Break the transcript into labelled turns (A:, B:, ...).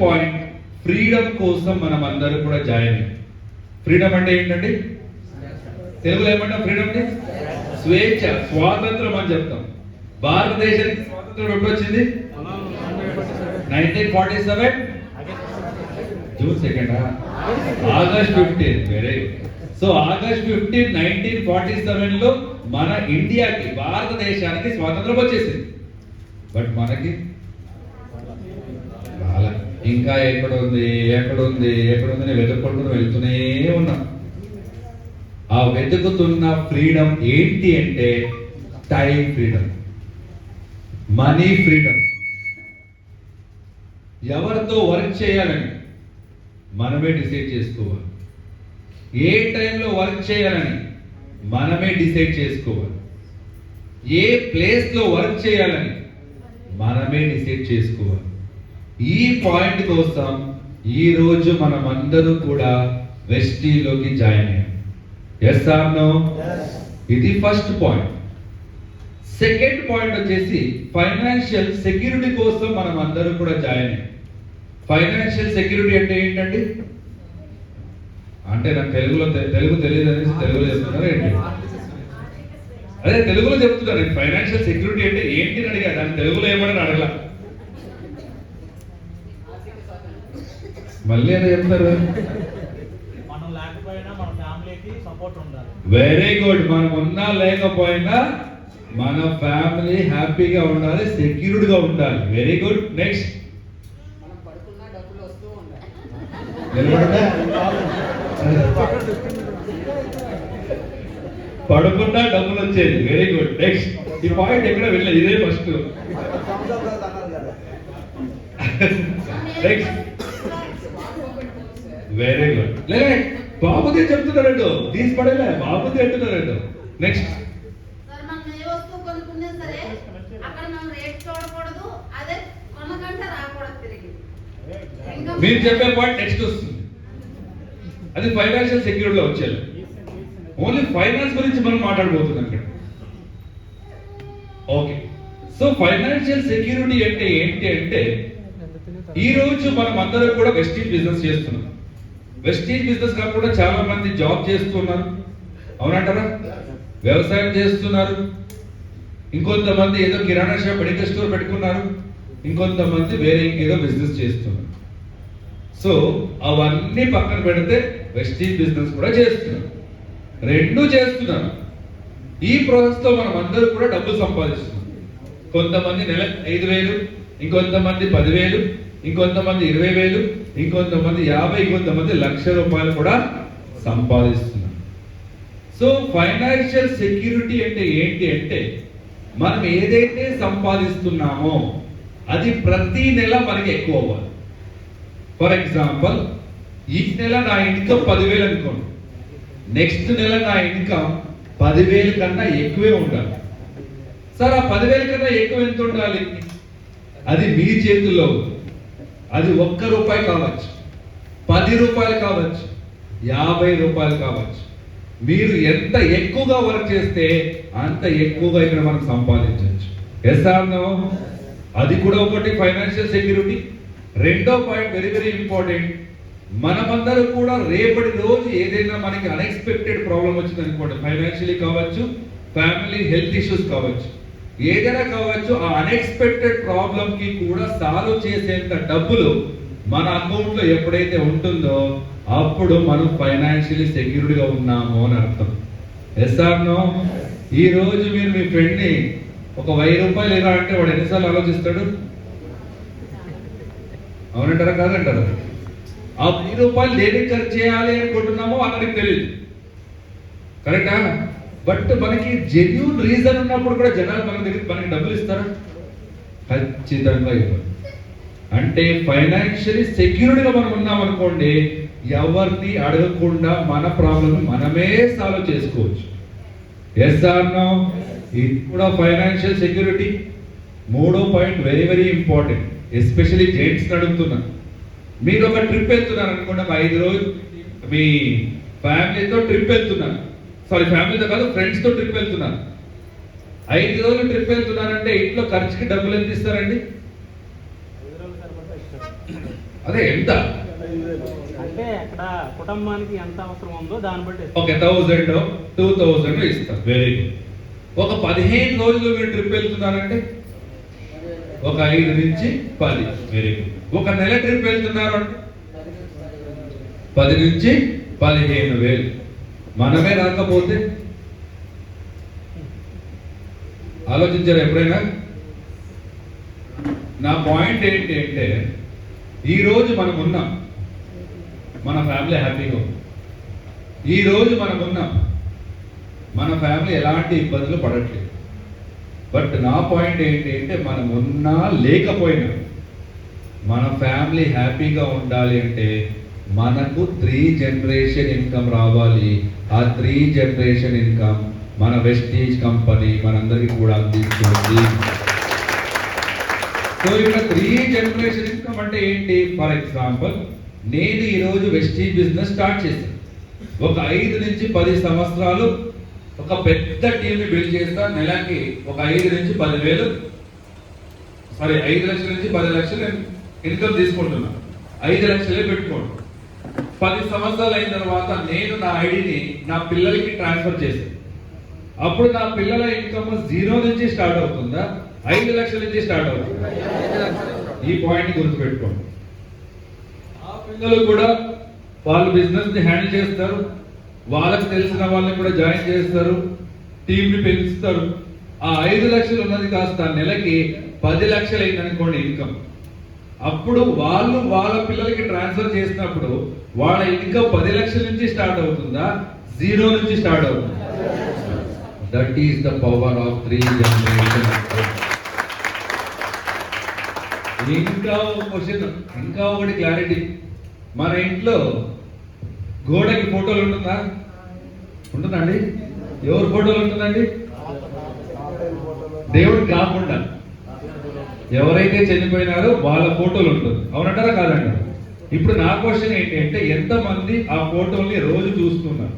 A: Point, freedom కోసం మనం అందరూ కూడా జాయిన్ అయ్యాం. ఫ్రీడమ్ అంటే ఏంటండి? తెలుగులో ఏమంటాం ఫ్రీడమ్ ని? స్వేచ్ఛ, స్వాతంత్రం అని చెప్తాం. భారతదేశానికి స్వాతంత్రం ఎప్పుడు వచ్చింది? 1947 June 2, August 15. Very good. So August 15, 1947 లో మన ఇండియాకి, భారతదేశానికి స్వాతంత్రం వచ్చేసింది. బట్ మనకి ఇంకా ఎక్కడుంది అని వెతుక్కుంటూ వెళ్తూనే ఉన్నాం. ఆ వెతుకుతున్న ఫ్రీడమ్ ఏంటి అంటే టైం ఫ్రీడమ్, మనీ ఫ్రీడమ్. ఎవరితో వర్క్ చేయాలని మనమే డిసైడ్ చేసుకోవాలి. ఏ టైంలో వర్క్ చేయాలని మనమే డిసైడ్ చేసుకోవాలి. ఏ ప్లేస్లో వర్క్ చేయాలని మనమే డిసైడ్ చేసుకోవాలి. ఈ పాయింట్ కోసం ఈ రోజు మనం అందరూ కూడా వెస్టీలోకి జాయిన్ అయ్యాం. Yes or no? ఇది ఫస్ట్ పాయింట్. సెకండ్ పాయింట్ వచ్చేసి ఫైనాన్షియల్ సెక్యూరిటీ కోసం మనం అందరూ కూడా జాయిన్ అయ్యాం. ఫైనాన్షియల్ సెక్యూరిటీ అంటే ఏంటండి? అంటే నాకు తెలుగు తెలియదు అనేసి తెలుగులో చెప్తున్నారు ఏంటి? అదే తెలుగులో చెప్తున్నారు. ఫైనాన్షియల్ సెక్యూరిటీ అంటే ఏంటి అని అడిగా, దాని తెలుగులో ఏమని అడగల. మళ్ళీ అదే చెప్తారు. Very good. మనం ఉన్నా లేకపోయినా మన ఫ్యామిలీ హ్యాపీగా ఉండాలి, సెక్యూర్డ్ గా ఉండాలి. Very good. నెక్స్ట్, పడుకున్నా డబ్బులు వచ్చేది. Very good. నెక్స్ట్, ఈ పాయింట్ ఎక్కడ వెళ్ళలేదు, ఇదే ఫస్ట్. Next, very good. లేదే బాబుదే చెప్తున్నారండు, తీసి పడలే, బాబుదే అంటున్నారండు. నెక్స్ట్, మీరు చెప్పే పాయింట్ నెక్స్ట్ వస్తుంది. అది ఫైనాన్షియల్ సెక్యూరిటీలో వచ్చేది. ఓన్లీ ఫైనాన్స్ గురించి మనం మాట్లాడబోతున్నాం ఇక్కడ. ఓకే. సో ఫైనాన్షియల్ సెక్యూరిటీ అంటే ఏంటి అంటే, ఈ రోజు మనం అందరం కూడా వెస్టీజ్ బిజినెస్ చేస్తున్నాం. వెస్టీజ్ బిజినెస్ కాకుండా చాలా మంది జాబ్ చేస్తున్నారు, అవునంటారా? వ్యవసాయం చేస్తున్నారు, ఇంకొంతమంది ఏదో కిరాణా షాప్, మెడికల్ స్టోర్ పెట్టుకున్నారు, ఇంకొంతమంది వేరే ఇంకేదో బిజినెస్ చేస్తున్నారు. సో అవన్నీ పక్కన పెడితే వెస్టీజ్ బిజినెస్ కూడా చేస్తున్నారు. రెండు చేస్తున్నారు. ఈ ప్రాసెస్ లో మనం అందరూ కూడా డబ్బులు సంపాదిస్తున్నాం. కొంతమంది నెలకు 5,000, ఇంకొంతమంది 10,000, ఇంకొంతమంది 20,000, ఇంకొంతమంది 50, ఇంకొంతమంది ₹1,00,000 కూడా సంపాదిస్తున్నారు. సో ఫైనాన్షియల్ సెక్యూరిటీ అంటే ఏంటి అంటే, మనం ఏదైతే సంపాదిస్తున్నామో అది ప్రతి నెల మనకి ఎక్కువ అవ్వాలి. ఫర్ ఎగ్జాంపుల్, ఈ నెల నా ఇన్కమ్ 10,000 అనుకోండి, నెక్స్ట్ నెల నా ఇన్కమ్ 10,000 కన్నా ఎక్కువే ఉండాలి. సార్ ఆ 10,000 కన్నా ఎక్కువ ఎంత ఉండాలి? అది మీ చేతుల్లో. అది ₹1 కావచ్చు, ₹10 కావచ్చు, ₹50 కావచ్చు. మీరు ఎంత ఎక్కువగా వర్క్ చేస్తే అంత ఎక్కువగా ఇక్కడ మనం సంపాదించవచ్చు. Yes or no? అది కూడా ఒకటి ఫైనాన్షియల్ సెక్యూరిటీ. రెండో పాయింట్ వెరీ వెరీ ఇంపార్టెంట్. మనమందరూ కూడా రేపటి రోజు ఏదైనా మనకి అన్ఎక్స్పెక్టెడ్ ప్రాబ్లం వచ్చింది అనుకోండి, ఫైనాన్షియలీ కావచ్చు, ఫ్యామిలీ హెల్త్ ఇష్యూస్ కావచ్చు, ఏదైనా కావచ్చు, ఆ అన్ఎక్స్పెక్టెడ్ ప్రాబ్లం కి కూడా సాల్వ్ చేసేంత డబ్బులు మన అకౌంట్ లో ఎప్పుడైతే ఉంటుందో అప్పుడు మనం ఫైనాన్షియలీ సెక్యూర్డ్గా ఉన్నాము అని అర్థం. Yes or no? ఈ రోజు మీరు మీ ఫ్రెండ్ ని ఒక ₹1,000 ఇలా అంటే వాడు ఎన్నిసార్లు ఆలోచిస్తాడు? అవునంటారా కాదంటారా? ఆ ₹1,000 దేనికి ఖర్చు చేయాలి అనుకుంటున్నామో అతనికి తెలియదు. కరెక్టా? బట్ మనకి జెన్యూన్ రీజన్ ఉన్నప్పుడు కూడా జనాలు మన దగ్గర మనకి డబ్బులు ఇస్తారా? ఖచ్చితంగా ఇవ్వరు. అంటే ఫైనాన్షియలీ సెక్యూర్డ్గా మనం ఉన్నాం అనుకోండి, ఎవరిని అడగకుండా మన ప్రాబ్లం మనమే సాల్వ్ చేసుకోవచ్చు. Yes or no? ఇది కూడా ఫైనాన్షియల్ సెక్యూరిటీ. మూడో point very very important, especially gents అడుగుతున్నా. మీరు ఒక ట్రిప్ వెళ్తున్నారు అనుకోండి, 5 రోజులు మీ ఫ్యామిలీతో ట్రిప్ వెళ్తున్నారు, సారీ ఫ్యామిలీతో కాదు ఫ్రెండ్స్తో ట్రిప్ వెళ్తున్నారు. 5 రోజులు ట్రిప్ వెళ్తున్నారంటే ఇంట్లో ఖర్చుకి డబ్బులు ఎంత ఇస్తారండి? అదే ఎంత
B: అంటే అక్కడ కుటుంబానికి ఎంత అవసరం ఉందో దాన్ని బట్టి
A: ఒక 1000 2000 ఇస్తాం. Very good. ఒక 15 రోజులు మీరు ట్రిప్ వెళ్తున్నారంటే ఒక 5 నుంచి 10. Very good. ఒక నెల ట్రిప్ వెళ్తున్నారు అంటే 10 నుంచి 15,000. మనమే రాకపోతే ఆలోచించారు ఎప్పుడైనా? నా పాయింట్ ఏంటి అంటే ఈ రోజు మనం ఉన్నాం, మన ఫ్యామిలీ హ్యాపీగా ఉంది. ఈ రోజు మనం ఉన్నాం, మన ఫ్యామిలీ ఎలాంటి ఇబ్బందులు పడట్లేదు. బట్ నా పాయింట్ ఏంటి అంటే మనం ఉన్నా లేకపోయినా మన ఫ్యామిలీ హ్యాపీగా ఉండాలి అంటే మనకు 3 జనరేషన్ ఇన్కమ్ రావాలి. ఆ 3 జనరేషన్ ఇన్కమ్ మన వెస్టీజ్ కంపెనీ మనందరికీ కూడా అందిస్తుంది. సో ఇక్కడ 3 జనరేషన్ ఇన్కమ్ అంటే ఏంటి? ఫర్ ఎగ్జాంపుల్, నేను ఈరోజు వెస్టీజ్ బిజినెస్ స్టార్ట్ చేశాను. ఒక 5 నుంచి 10 సంవత్సరాలు ఒక పెద్ద టీంని బిల్డ్ చేస్తా. నెలకి ఒక 5 నుంచి 10,000 5 లక్షల నుంచి 10 లక్షలు ఇన్కమ్ తీసుకుంటున్నా. 5 లక్షలే పెట్టుకోండి. 10 సంవత్సరాలు అయిన తర్వాత నేను నా ఐడిని నా పిల్లలకి ట్రాన్స్ఫర్ చేశాను. అప్పుడు నా పిల్లల ఇన్కమ్ 0 నుంచి స్టార్ట్ అవుతుందా, 5 లక్షల నుంచి స్టార్ట్ అవుతుందా? ఈ పాయింట్ గుర్తుపెట్టుకోండి. ఆ పిల్లలు కూడా వాళ్ళు బిజినెస్ ని హ్యాండిల్ చేస్తారు, వాళ్ళకి తెలిసిన వాళ్ళని కూడా జాయిన్ చేస్తారు, టీంని పెంచుతారు. ఆ 5 లక్షలు ఉన్నది కాస్త నెలకి 10 లక్షలు అయిందనుకోండి ఇన్కమ్. అప్పుడు వాళ్ళు వాళ్ళ పిల్లలకి ట్రాన్స్ఫర్ చేసినప్పుడు వాళ్ళ ఇన్కమ్ 10 లక్షల నుంచి స్టార్ట్ అవుతుందా, 0 నుంచి స్టార్ట్ అవుతుందా? That is the power of 3 generation. ఇంకా ఒక క్వశ్చన్, ఇంకా ఒకటి క్లారిటీ. మన ఇంట్లో గోడకి ఫోటోలు ఉంటుందా? ఉంటుందండి. ఎవరి ఫోటోలు ఉంటుందండి? దేవుడు కాకుండా ఎవరైతే చనిపోయినారో వాళ్ళ ఫోటోలు ఉంటుంది. అవునంటారా కాదండి? ఇప్పుడు నా క్వశ్చన్ ఏంటి అంటే ఎంతమంది ఆ ఫోటోల్ని రోజు చూస్తున్నారు?